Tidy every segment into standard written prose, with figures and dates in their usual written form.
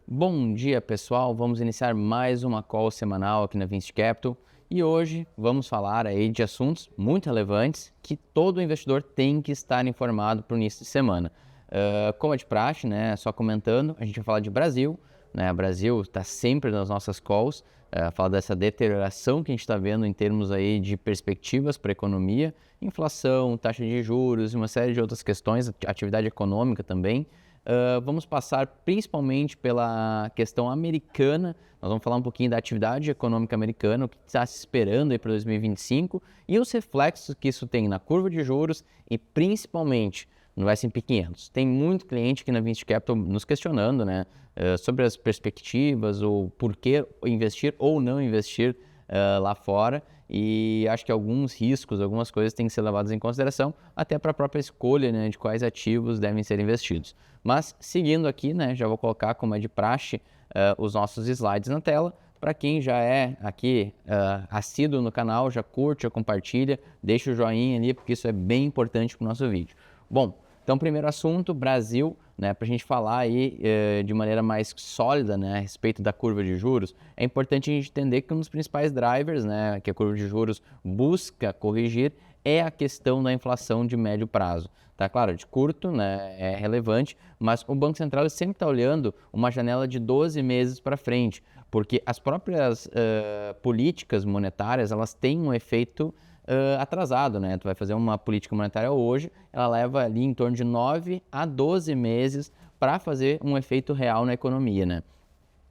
Bom dia, pessoal. Vamos iniciar mais uma call semanal aqui na Vinci Capital e hoje vamos falar aí de assuntos muito relevantes que todo investidor tem que estar informado para o início de semana. Como é de praxe, né? Só comentando, a gente vai falar de Brasil, né? O Brasil está sempre nas nossas calls, fala dessa deterioração que a gente está vendo em termos aí de perspectivas para a economia, inflação, taxa de juros e uma série de outras questões, atividade econômica também. Vamos passar principalmente pela questão americana. Nós vamos falar um pouquinho da atividade econômica americana, o que está se esperando aí para 2025 e os reflexos que isso tem na curva de juros e principalmente no S&P 500. Tem muito cliente aqui na Vinci Capital nos questionando, né, sobre as perspectivas, ou por que investir ou não investir lá fora. E acho que alguns riscos, algumas coisas têm que ser levadas em consideração, até para a própria escolha, né, de quais ativos devem ser investidos. Mas, seguindo aqui, né, já vou colocar, como é de praxe, os nossos slides na tela. Para quem já é aqui assíduo no canal, já curte, já compartilha, deixa o joinha ali, porque isso é bem importante para o nosso vídeo. Bom, então, primeiro assunto, Brasil, né, para a gente falar aí de maneira mais sólida, né, a respeito da curva de juros, é importante a gente entender que um dos principais drivers, né, que a curva de juros busca corrigir, é a questão da inflação de médio prazo. Tá claro, de curto, né, é relevante, mas o Banco Central sempre está olhando uma janela de 12 meses para frente, porque as próprias políticas monetárias, elas têm um efeito atrasado, né? Tu vai fazer uma política monetária hoje, ela leva ali em torno de 9 a 12 meses para fazer um efeito real na economia, né?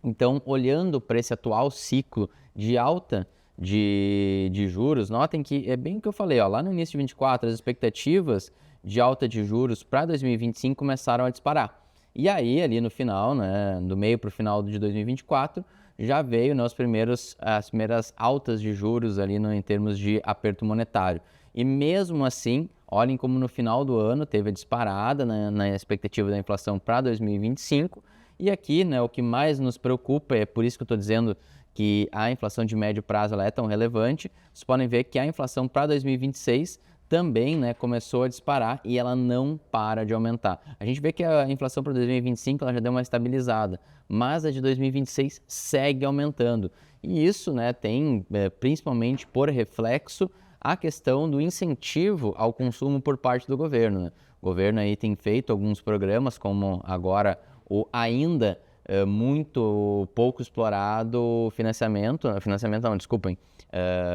Então, olhando para esse atual ciclo de alta de juros, notem que é bem o que eu falei, ó, lá no início de 24, as expectativas de alta de juros para 2025 começaram a disparar. E aí, ali no final, né, do meio para o final de 2024, já veio, né, as primeiras altas de juros ali em termos de aperto monetário. E mesmo assim, olhem como no final do ano teve a disparada, né, na expectativa da inflação para 2025. E aqui, né, o que mais nos preocupa, é por isso que eu estou dizendo que a inflação de médio prazo ela é tão relevante. Vocês podem ver que a inflação para 2026 também, né, começou a disparar e ela não para de aumentar. A gente vê que a inflação para 2025 ela já deu uma estabilizada, mas a de 2026 segue aumentando. E isso, né, tem principalmente por reflexo a questão do incentivo ao consumo por parte do governo, né? O governo aí tem feito alguns programas, como agora o ainda muito pouco explorado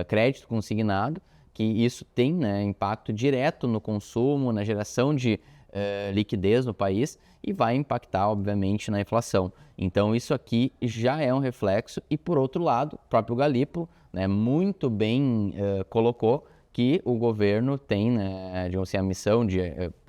crédito consignado, que isso tem, né, impacto direto no consumo, na geração de liquidez no país e vai impactar, obviamente, na inflação. Então, isso aqui já é um reflexo e, por outro lado, o próprio Galípolo, né, muito bem colocou que o governo tem, né, digamos assim, a missão de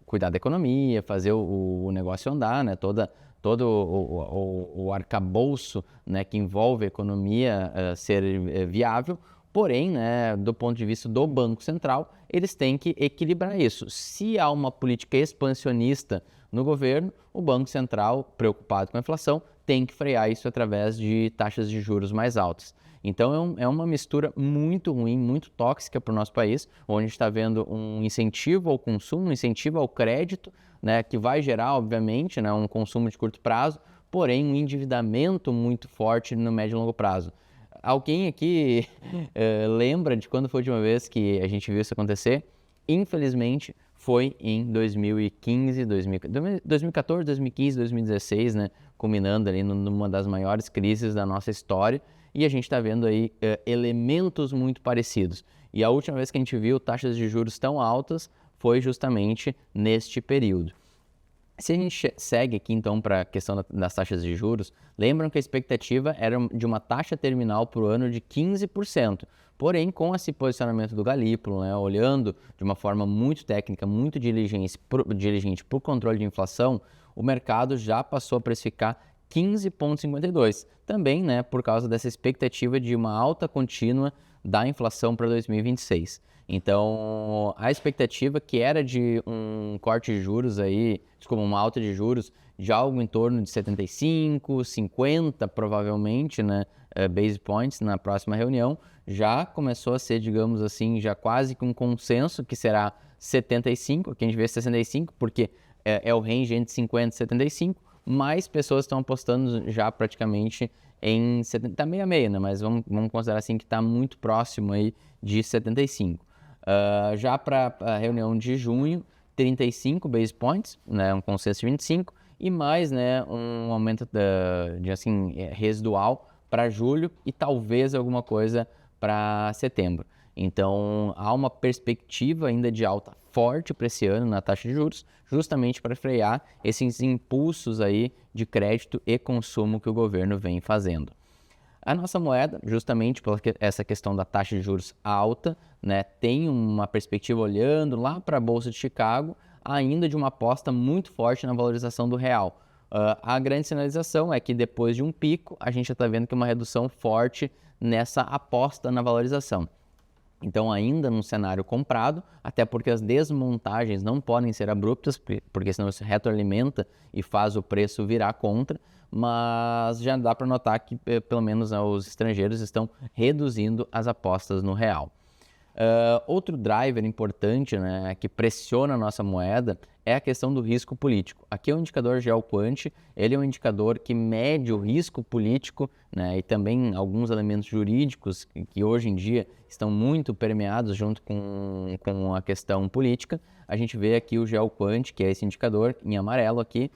cuidar da economia, fazer o negócio andar, né, todo o arcabouço, né, que envolve a economia ser viável. Porém, né, do ponto de vista do Banco Central, eles têm que equilibrar isso. Se há uma política expansionista no governo, o Banco Central, preocupado com a inflação, tem que frear isso através de taxas de juros mais altas. Então, é uma mistura muito ruim, muito tóxica para o nosso país, onde a gente está vendo um incentivo ao consumo, um incentivo ao crédito, né, que vai gerar, obviamente, né, um consumo de curto prazo, porém um endividamento muito forte no médio e longo prazo. Alguém aqui lembra de quando foi a última vez que a gente viu isso acontecer? Infelizmente, foi em 2015, 2014, 2015, 2016, né? Culminando ali numa das maiores crises da nossa história. E a gente está vendo aí elementos muito parecidos. E a última vez que a gente viu taxas de juros tão altas foi justamente neste período. Se a gente segue aqui então para a questão das taxas de juros, lembram que a expectativa era de uma taxa terminal para o ano de 15%. Porém, com esse posicionamento do Galípolo, né, olhando de uma forma muito técnica, muito diligente para o controle de inflação, o mercado já passou a precificar 15,52. Também, né, por causa dessa expectativa de uma alta contínua da inflação para 2026. Então, a expectativa que era de um corte de juros aí, desculpa, uma alta de juros de algo em torno de 75, 50 provavelmente, né, base points na próxima reunião, já começou a ser, digamos assim, já quase que um consenso que será 75, aqui a gente vê 65, porque é o range entre 50 e 75, mais pessoas estão apostando já praticamente em 70, tá meio a meio, né? Mas vamos considerar assim que está muito próximo aí de 75. Já para a reunião de junho, 35 base points, né? Um consenso de 25 e mais, né? Um aumento residual para julho e talvez alguma coisa para setembro. Então, há uma perspectiva ainda de alta forte para esse ano na taxa de juros, justamente para frear esses impulsos aí de crédito e consumo que o governo vem fazendo. A nossa moeda, justamente por essa questão da taxa de juros alta, né, tem uma perspectiva olhando lá para a Bolsa de Chicago, ainda de uma aposta muito forte na valorização do real. A grande sinalização é que depois de um pico, a gente já está vendo que uma redução forte nessa aposta na valorização. Então, ainda num cenário comprado, até porque as desmontagens não podem ser abruptas, porque senão isso retroalimenta e faz o preço virar contra, mas já dá para notar que, pelo menos, os estrangeiros estão reduzindo as apostas no real. Outro driver importante, né, que pressiona a nossa moeda é a questão do risco político. Aqui é o indicador GeoQuant, ele é um indicador que mede o risco político, né, e também alguns elementos jurídicos que hoje em dia estão muito permeados junto com a questão política. A gente vê aqui o GeoQuant, que é esse indicador em amarelo aqui,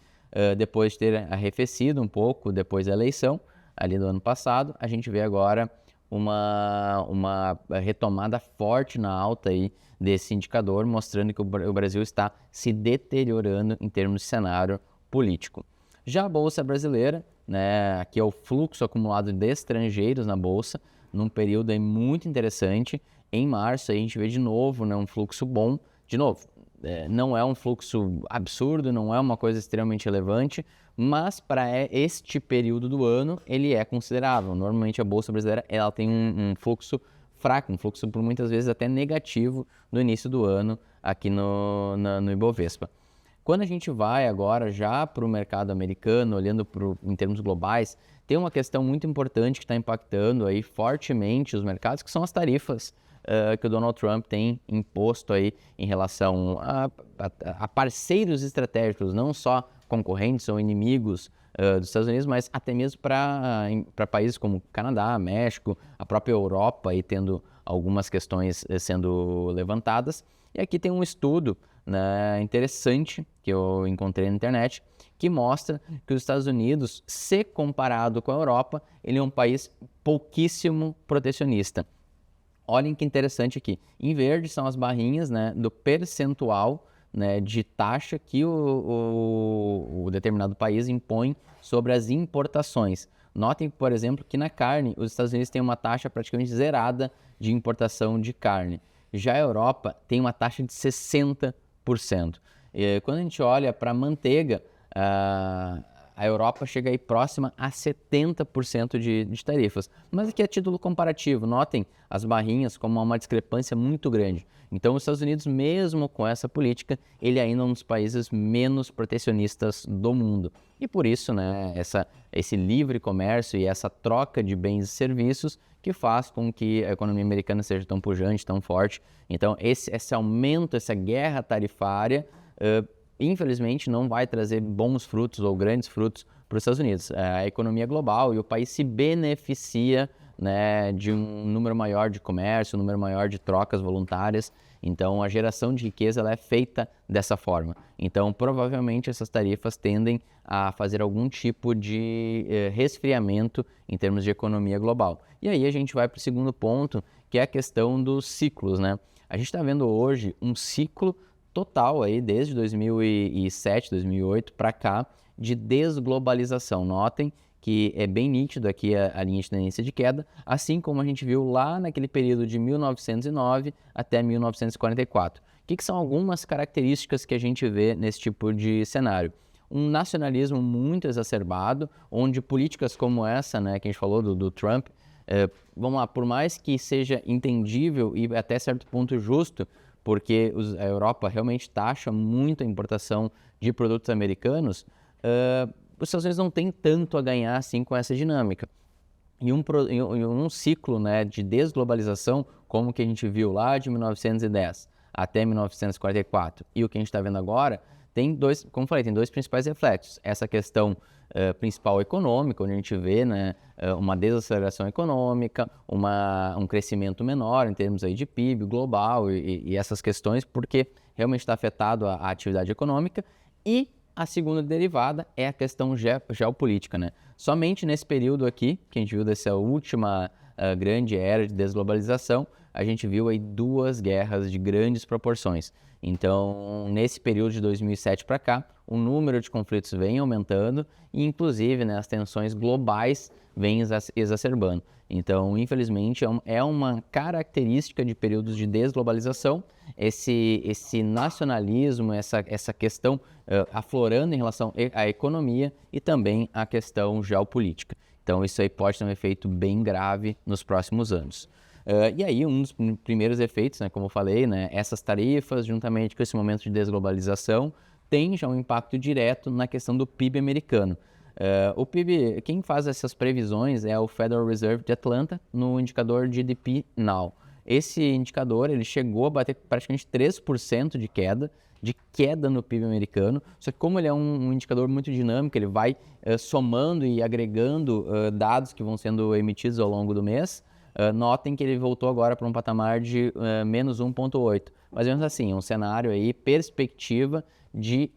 depois de ter arrefecido um pouco depois da eleição, ali do ano passado, a gente vê agora uma retomada forte na alta aí desse indicador, mostrando que o Brasil está se deteriorando em termos de cenário político. Já a Bolsa Brasileira, né, aqui é o fluxo acumulado de estrangeiros na Bolsa, num período aí muito interessante. Em março a gente vê de novo, né, um fluxo bom. De novo, não é um fluxo absurdo, não é uma coisa extremamente relevante, mas para este período do ano ele é considerável. Normalmente a Bolsa Brasileira ela tem um fluxo fraco, um fluxo por muitas vezes até negativo no início do ano aqui no Ibovespa. Quando a gente vai agora já para o mercado americano, olhando em termos globais, tem uma questão muito importante que está impactando aí fortemente os mercados, que são as tarifas que o Donald Trump tem imposto aí em relação a parceiros estratégicos, não só concorrentes ou inimigos dos Estados Unidos, mas até mesmo para países como Canadá, México, a própria Europa aí tendo algumas questões sendo levantadas. E aqui tem um estudo, né, interessante que eu encontrei na internet, que mostra que os Estados Unidos, se comparado com a Europa, ele é um país pouquíssimo protecionista. Olhem que interessante aqui. Em verde são as barrinhas, né, do percentual, né, de taxa que o determinado país impõe sobre as importações. Notem, por exemplo, que na carne, os Estados Unidos têm uma taxa praticamente zerada de importação de carne. Já a Europa tem uma taxa de 60%. Quando a gente olha para a manteiga, a Europa chega aí próxima a 70% de tarifas. Mas aqui é título comparativo, notem as barrinhas como uma discrepância muito grande. Então os Estados Unidos, mesmo com essa política, ele ainda é um dos países menos protecionistas do mundo. E por isso, né, esse livre comércio e essa troca de bens e serviços que faz com que a economia americana seja tão pujante, tão forte. Então esse aumento, essa guerra tarifária, infelizmente não vai trazer bons frutos ou grandes frutos para os Estados Unidos. A economia global e o país se beneficia, né, de um número maior de comércio, um número maior de trocas voluntárias. Então a geração de riqueza ela é feita dessa forma. Então provavelmente essas tarifas tendem a fazer algum tipo de resfriamento em termos de economia global. E aí a gente vai para o segundo ponto, que é a questão dos ciclos, né? A gente está vendo hoje um ciclo total aí desde 2007, 2008 para cá de desglobalização. Notem que é bem nítido aqui a linha de tendência de queda, assim como a gente viu lá naquele período de 1909 até 1944. O que são algumas características que a gente vê nesse tipo de cenário? Um nacionalismo muito exacerbado, onde políticas como essa, né, que a gente falou do Trump, vamos lá, por mais que seja entendível e até certo ponto justo, porque a Europa realmente taxa muito a importação de produtos americanos, os Estados Unidos não têm tanto a ganhar assim com essa dinâmica. E um ciclo, né, de desglobalização, como que a gente viu lá de 1910 até 1944 e o que a gente está vendo agora, como eu falei, tem dois principais reflexos. Essa questão principal econômica, onde a gente vê, né, uma desaceleração econômica, um crescimento menor em termos aí de PIB global e essas questões, porque realmente está afetado a atividade econômica. E a segunda derivada é a questão geopolítica, né? Somente nesse período aqui, que a gente viu dessa última grande era de desglobalização, a gente viu aí 2 guerras de grandes proporções. Então, nesse período de 2007 para cá, o número de conflitos vem aumentando e, inclusive, né, as tensões globais vêm exacerbando. Então, infelizmente, é uma característica de períodos de desglobalização, esse nacionalismo, essa questão aflorando em relação à economia e também à questão geopolítica. Então, isso aí pode ter um efeito bem grave nos próximos anos. E aí, um dos primeiros efeitos, né, como eu falei, né, essas tarifas, juntamente com esse momento de desglobalização, tem já um impacto direto na questão do PIB americano. O PIB, quem faz essas previsões é o Federal Reserve de Atlanta, no indicador GDP Now. Esse indicador ele chegou a bater praticamente 3% de queda no PIB americano, só que como ele é um indicador muito dinâmico, ele vai somando e agregando dados que vão sendo emitidos ao longo do mês. Notem que ele voltou agora para um patamar de menos 1,8. Mas mesmo assim, é um cenário aí, perspectiva de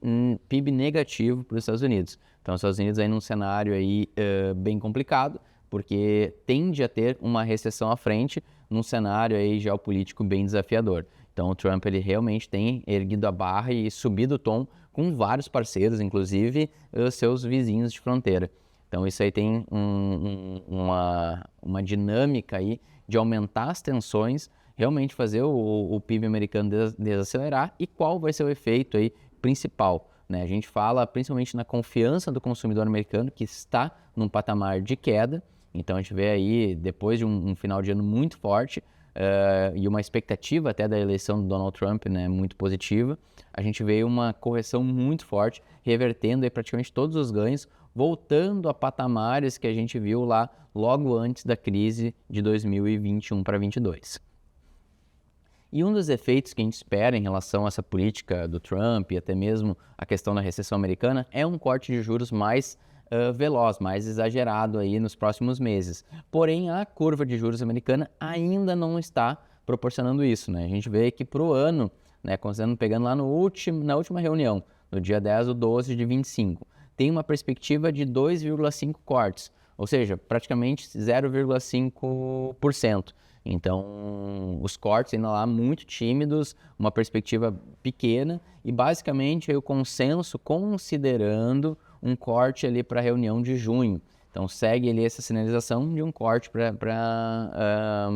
PIB negativo para os Estados Unidos. Então, os Estados Unidos aí num cenário aí bem complicado, porque tende a ter uma recessão à frente num cenário aí geopolítico bem desafiador. Então, o Trump ele realmente tem erguido a barra e subido o tom com vários parceiros, inclusive seus vizinhos de fronteira. Então, isso aí tem uma dinâmica aí de aumentar as tensões, realmente fazer o PIB americano desacelerar. E qual vai ser o efeito aí principal, né? A gente fala principalmente na confiança do consumidor americano, que está num patamar de queda. Então, a gente vê aí, depois de um final de ano muito forte e uma expectativa até da eleição do Donald Trump, né, muito positiva, a gente vê uma correção muito forte, revertendo aí praticamente todos os ganhos, voltando a patamares que a gente viu lá logo antes da crise de 2021 para 2022. E um dos efeitos que a gente espera em relação a essa política do Trump e até mesmo a questão da recessão americana é um corte de juros mais veloz, mais exagerado aí nos próximos meses. Porém, a curva de juros americana ainda não está proporcionando isso, né? A gente vê que para o ano, né, pegando lá na última reunião, no dia 10 ou 12 de 25, tem uma perspectiva de 2,5 cortes, ou seja, praticamente 0,5%. Então, os cortes ainda lá muito tímidos, uma perspectiva pequena e basicamente o consenso considerando um corte ali para a reunião de junho. Então, segue ali essa sinalização de um corte para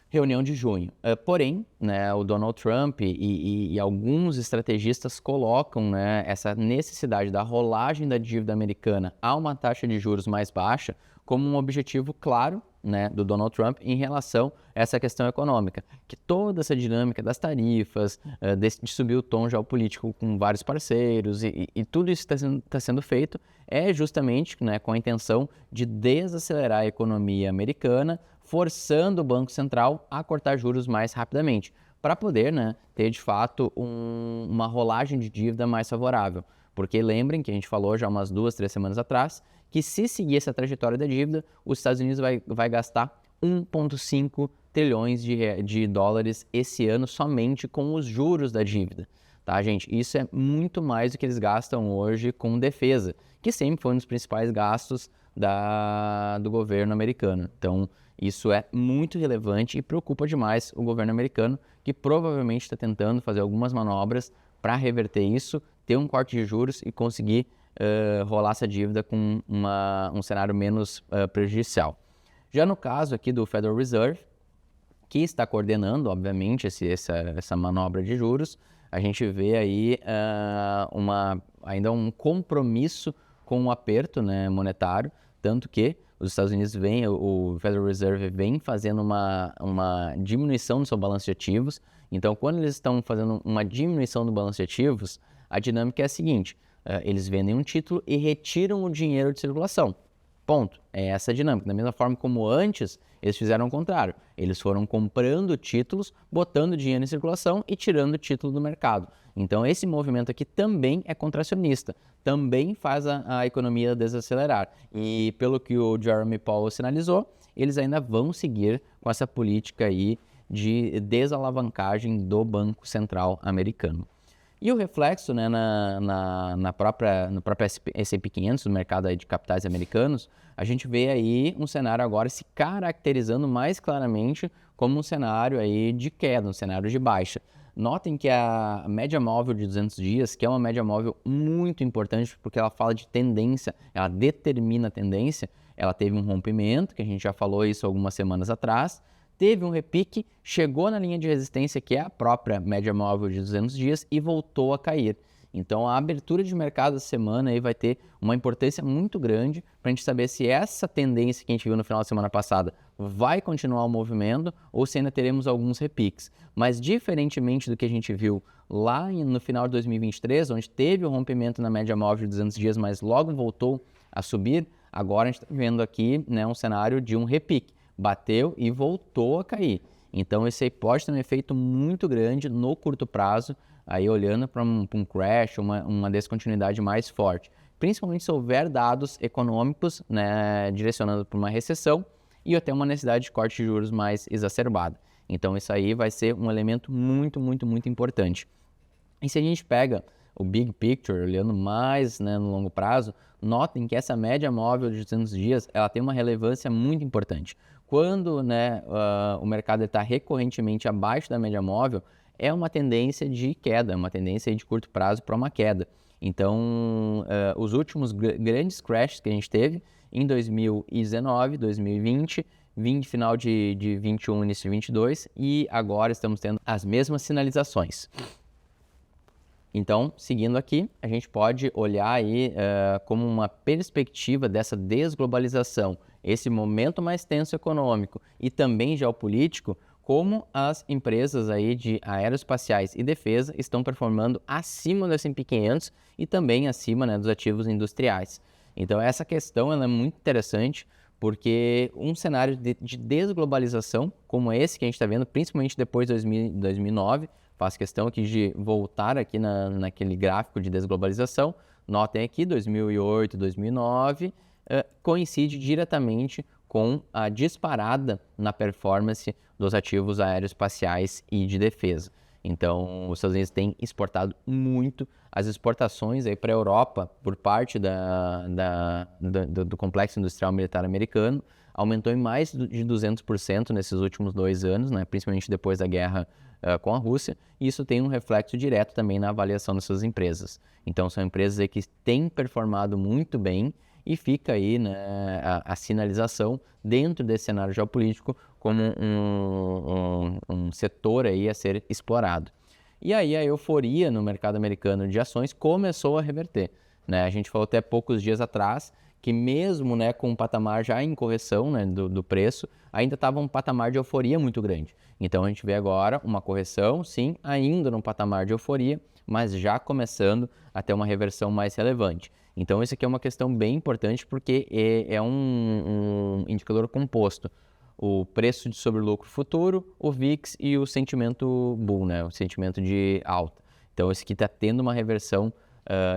reunião de junho. Porém, né, o Donald Trump e alguns estrategistas colocam, né, essa necessidade da rolagem da dívida americana a uma taxa de juros mais baixa como um objetivo claro, né, do Donald Trump em relação a essa questão econômica. Que toda essa dinâmica das tarifas, de subir o tom geopolítico com vários parceiros e tudo isso está sendo feito é justamente, né, com a intenção de desacelerar a economia americana, forçando o Banco Central a cortar juros mais rapidamente, para poder, né, ter de fato uma rolagem de dívida mais favorável. Porque lembrem que a gente falou já umas 2, 3 semanas atrás, que se seguir essa trajetória da dívida, os Estados Unidos vai gastar 1,5 trilhões de dólares esse ano somente com os juros da dívida. Tá, gente? Isso é muito mais do que eles gastam hoje com defesa, que sempre foi um dos principais gastos do governo americano. Então, isso é muito relevante e preocupa demais o governo americano, que provavelmente está tentando fazer algumas manobras para reverter isso, ter um corte de juros e conseguir rolar essa dívida com um cenário menos prejudicial. Já no caso aqui do Federal Reserve, que está coordenando, obviamente, essa manobra de juros, a gente vê aí ainda um compromisso com o aperto, né, monetário, tanto que os Estados Unidos o Federal Reserve vem fazendo uma diminuição do seu balanço de ativos. Então, quando eles estão fazendo uma diminuição do balanço de ativos, a dinâmica é a seguinte: eles vendem um título e retiram o dinheiro de circulação. Ponto. É essa a dinâmica. Da mesma forma como antes, eles fizeram o contrário. Eles foram comprando títulos, botando dinheiro em circulação e tirando o título do mercado. Então, esse movimento aqui também é contracionista, também faz a economia desacelerar. E pelo que o Jeremy Powell sinalizou, eles ainda vão seguir com essa política aí de desalavancagem do Banco Central americano. E o reflexo, né, no próprio S&P 500, no mercado aí de capitais americanos, a gente vê aí um cenário agora se caracterizando mais claramente como um cenário aí de queda, um cenário de baixa. Notem que a média móvel de 200 dias, que é uma média móvel muito importante porque ela fala de tendência, ela determina a tendência, ela teve um rompimento, que a gente já falou isso algumas semanas atrás, teve um repique, chegou na linha de resistência, que é a própria média móvel de 200 dias, e voltou a cair. Então, a abertura de mercado essa semana aí vai ter uma importância muito grande para a gente saber se essa tendência que a gente viu no final da semana passada vai continuar o movimento ou se ainda teremos alguns repiques. Mas, diferentemente do que a gente viu lá no final de 2023, onde teve o rompimento na média móvel de 200 dias, mas logo voltou a subir, agora a gente está vendo aqui, né, um cenário de um repique. Bateu e voltou a cair. Então, esse aí pode ter um efeito muito grande no curto prazo, aí olhando para um crash, uma descontinuidade mais forte. Principalmente se houver dados econômicos, né, direcionando para uma recessão e até uma necessidade de corte de juros mais exacerbada. Então, isso aí vai ser um elemento muito, muito, muito importante. E se a gente pega o big picture, olhando mais, né, no longo prazo, notem que essa média móvel de 200 dias ela tem uma relevância muito importante. Quando, né, o mercado está recorrentemente abaixo da média móvel, é uma tendência de queda, é uma tendência de curto prazo para uma queda. Então, os últimos grandes crashes que a gente teve em 2019, 2020, final de 21, início de 22, e agora estamos tendo as mesmas sinalizações. Então, seguindo aqui, a gente pode olhar aí como uma perspectiva dessa desglobalização, esse momento mais tenso econômico e também geopolítico, como as empresas aí de aeroespaciais e defesa estão performando acima do S&P 500 e também acima, né, dos ativos industriais. Então, essa questão ela é muito interessante, porque um cenário de desglobalização, como esse que a gente está vendo, principalmente depois de 2009, faço questão aqui de voltar aqui naquele gráfico de desglobalização. Notem aqui, 2008, 2009, coincide diretamente com a disparada na performance dos ativos aeroespaciais e de defesa. Então, os Estados Unidos têm exportado muito. As exportações para a Europa, por parte do complexo industrial militar americano, aumentou em mais de 200% nesses últimos 2 anos, né, principalmente depois da guerra com a Rússia, e isso tem um reflexo direto também na avaliação dessas empresas. Então, são empresas aí que têm performado muito bem e fica aí, né, a sinalização dentro desse cenário geopolítico como um setor aí a ser explorado. E aí a euforia no mercado americano de ações começou a reverter, né? A gente falou até poucos dias atrás que mesmo, né, com um patamar já em correção, né, do preço, ainda estava um patamar de euforia muito grande. Então a gente vê agora uma correção, sim, ainda num patamar de euforia, mas já começando a ter uma reversão mais relevante. Então isso aqui é uma questão bem importante porque é um indicador composto. O preço sobre o lucro futuro, o VIX e o sentimento bull, né, o sentimento de alta. Então esse aqui está tendo uma reversão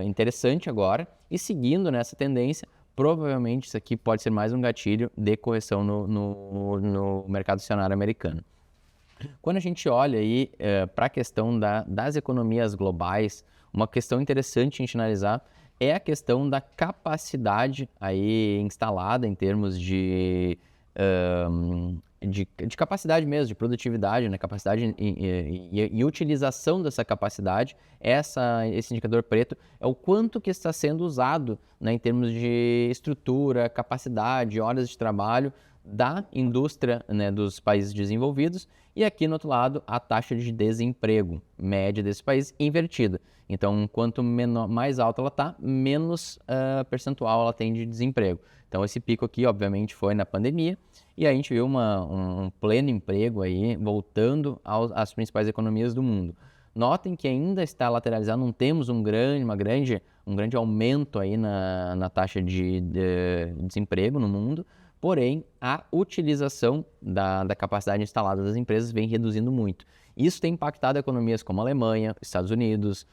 interessante agora e seguindo nessa tendência, provavelmente isso aqui pode ser mais um gatilho de correção no mercado acionário americano. Quando a gente olha aí para a questão das economias globais, uma questão interessante a gente analisar é a questão da capacidade aí instalada em termos de capacidade mesmo, de produtividade, né? Capacidade e utilização dessa capacidade. Esse indicador preto é o quanto que está sendo usado, né, em termos de estrutura, capacidade, horas de trabalho da indústria, né, dos países desenvolvidos, e aqui no outro lado a taxa de desemprego média desse país invertida. Então, quanto mais alta ela está, menos percentual ela tem de desemprego. Então, esse pico aqui, obviamente, foi na pandemia, e a gente viu um pleno emprego aí voltando às principais economias do mundo. Notem que ainda está lateralizado, não temos um grande aumento aí na taxa de desemprego no mundo, porém a utilização da capacidade instalada das empresas vem reduzindo muito. Isso tem impactado economias como a Alemanha, Estados Unidos,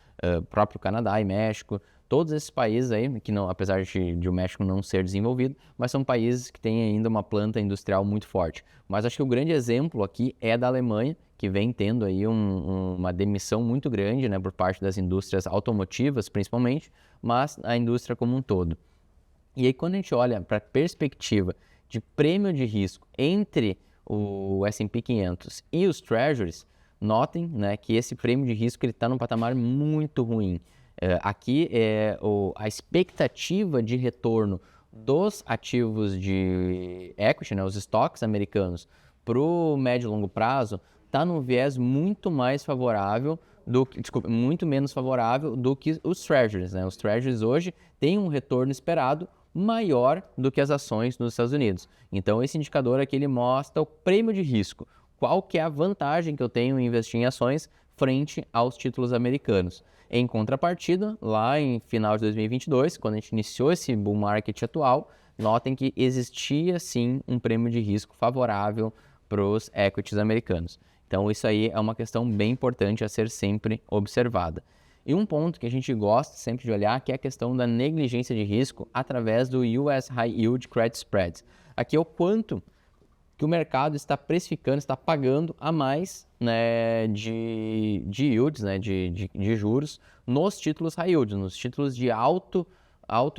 próprio Canadá e México, todos esses países aí, que não, apesar de o México não ser desenvolvido, mas são países que têm ainda uma planta industrial muito forte. Mas acho que o grande exemplo aqui é da Alemanha, que vem tendo aí uma demissão muito grande, né, por parte das indústrias automotivas, principalmente, mas a indústria como um todo. E aí, quando a gente olha para a perspectiva de prêmio de risco entre o S&P 500 e os Treasuries, notem, né, que esse prêmio de risco está num patamar muito ruim. Aqui a expectativa de retorno dos ativos de equity, né, os estoques americanos, para o médio e longo prazo, está num viés muito mais favorável muito menos favorável do que os Treasuries, né? Os Treasuries hoje têm um retorno esperado maior do que as ações nos Estados Unidos. Então, esse indicador aqui ele mostra o prêmio de risco. Qual que é a vantagem que eu tenho em investir em ações frente aos títulos americanos? Em contrapartida, lá em final de 2022, quando a gente iniciou esse bull market atual, notem que existia sim um prêmio de risco favorável para os equities americanos. Então, isso aí é uma questão bem importante a ser sempre observada. E um ponto que a gente gosta sempre de olhar, que é a questão da negligência de risco através do US High Yield Credit Spreads. Aqui é o quanto que o mercado está precificando, está pagando a mais, né, de yields, né, de juros nos títulos high yield, nos títulos de alto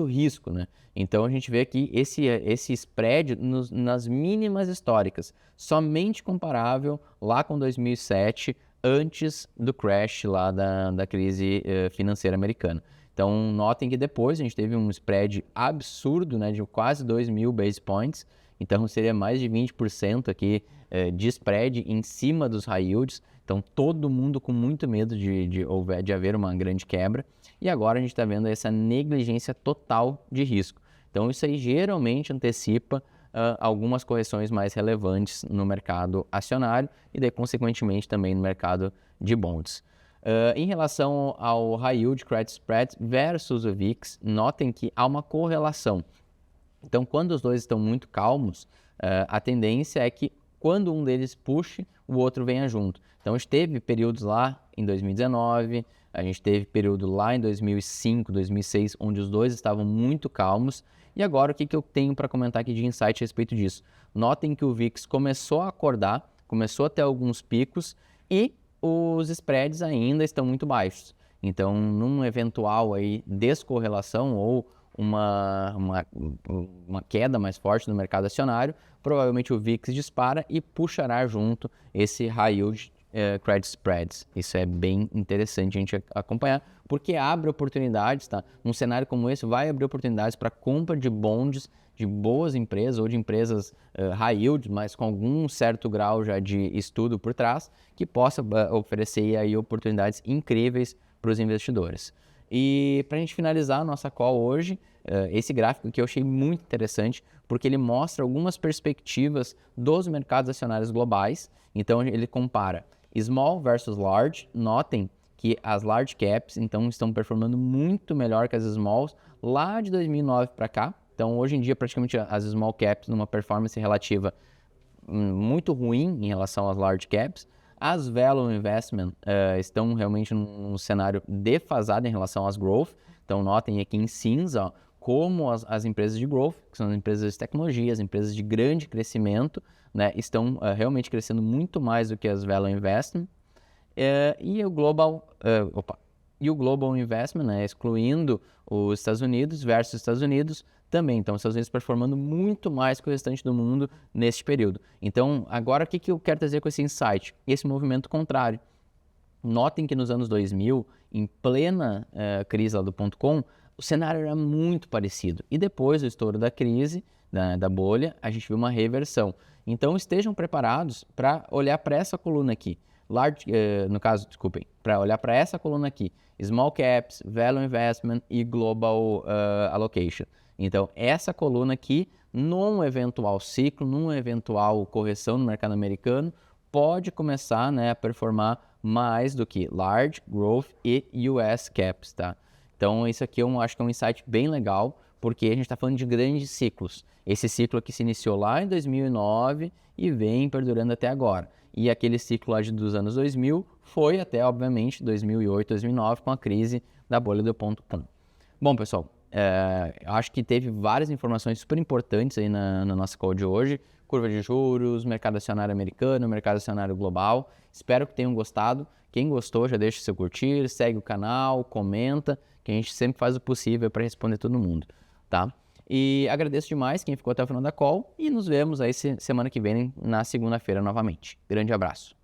risco, né? Então a gente vê aqui esse spread nas mínimas históricas, somente comparável lá com 2007, antes do crash lá da crise financeira americana. Então notem que depois a gente teve um spread absurdo, né, de quase 2.000 base points, então seria mais de 20% aqui de spread em cima dos high yields. Então todo mundo com muito medo de haver uma grande quebra. E agora a gente está vendo essa negligência total de risco. Então isso aí geralmente antecipa algumas correções mais relevantes no mercado acionário e daí consequentemente também no mercado de bonds. Em relação ao High Yield Credit Spread versus o VIX, notem que há uma correlação. Então, quando os dois estão muito calmos, a tendência é que quando um deles puxe, o outro venha junto. Então, a gente teve períodos lá em 2019, a gente teve período lá em 2005, 2006, onde os dois estavam muito calmos. E agora, o que eu tenho para comentar aqui de insight a respeito disso? Notem que o VIX começou a acordar, começou a ter alguns picos e os spreads ainda estão muito baixos. Então, num eventual aí descorrelação ou uma queda mais forte no mercado acionário, provavelmente o VIX dispara e puxará junto esse High Yield Credit Spreads. Isso é bem interessante a gente acompanhar, porque abre oportunidades, tá? Um cenário como esse vai abrir oportunidades para compra de bonds de boas empresas ou de empresas high yield, mas com algum certo grau já de estudo por trás, que possa oferecer aí oportunidades incríveis para os investidores. E para a gente finalizar a nossa call hoje, esse gráfico que eu achei muito interessante, porque ele mostra algumas perspectivas dos mercados acionários globais. Então ele compara small versus large. Notem que as large caps então estão performando muito melhor que as smalls lá de 2009 para cá. Então hoje em dia praticamente as small caps numa performance relativa muito ruim em relação às large caps. As value investment estão realmente num cenário defasado em relação às growth. Então notem aqui em cinza, ó, como as empresas de growth, que são as empresas de tecnologia, as empresas de grande crescimento, né, estão realmente crescendo muito mais do que as value investment. E o global investment, né, excluindo os Estados Unidos versus Estados Unidos também. Então, os Estados Unidos performando muito mais que o restante do mundo neste período. Então, agora o que eu quero trazer com esse insight? Esse movimento contrário. Notem que nos anos 2000, em plena crise lá do .com, o cenário era muito parecido. E depois do estouro da crise, da bolha, a gente viu uma reversão. Então, estejam preparados para olhar para essa coluna aqui. Para olhar para essa coluna aqui, Small Caps, Value Investment e Global Allocation. Então, essa coluna aqui, num eventual ciclo, numa eventual correção no mercado americano, pode começar, né, a performar mais do que Large, Growth e US Caps, tá? Então, isso aqui eu acho que é um insight bem legal, porque a gente está falando de grandes ciclos. Esse ciclo aqui se iniciou lá em 2009 e vem perdurando até agora. E aquele ciclo lá dos anos 2000 foi até, obviamente, 2008, 2009, com a crise da bolha do .com. Bom, pessoal, acho que teve várias informações super importantes aí na nossa call de hoje. Curva de juros, mercado acionário americano, mercado acionário global. Espero que tenham gostado. Quem gostou, já deixa seu curtir, segue o canal, comenta, que a gente sempre faz o possível para responder todo mundo, tá? E agradeço demais quem ficou até o final da call e nos vemos aí semana que vem na segunda-feira novamente. Grande abraço.